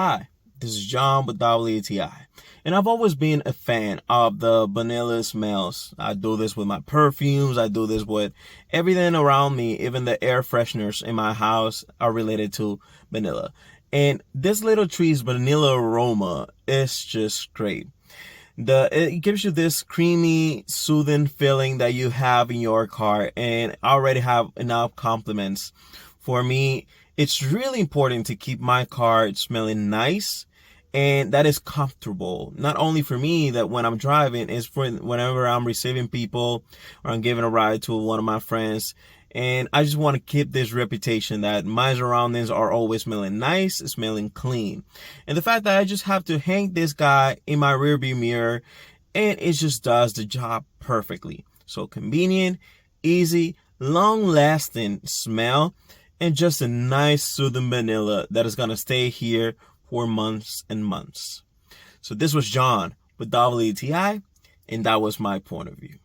Hi, this is John with WTI, and I've always been a fan of the vanilla smells. I do this with my perfumes, I do this with everything around me, even the air fresheners in my house are related to vanilla. And this little tree's vanilla aroma is just great. It gives you this creamy, soothing feeling that you have in your car, and I already have enough compliments. For me, it's really important to keep my car smelling nice and that is comfortable. Not only for me, that when I'm driving, is for whenever I'm receiving people or I'm giving a ride to one of my friends. And I just want to keep this reputation that my surroundings are always smelling nice, smelling clean. And the fact that I just have to hang this guy in my rearview mirror and it just does the job perfectly. So convenient, easy, long-lasting smell, and just a nice soothing vanilla that is going to stay here for months and months. So this was John with WTI, and that was my point of view.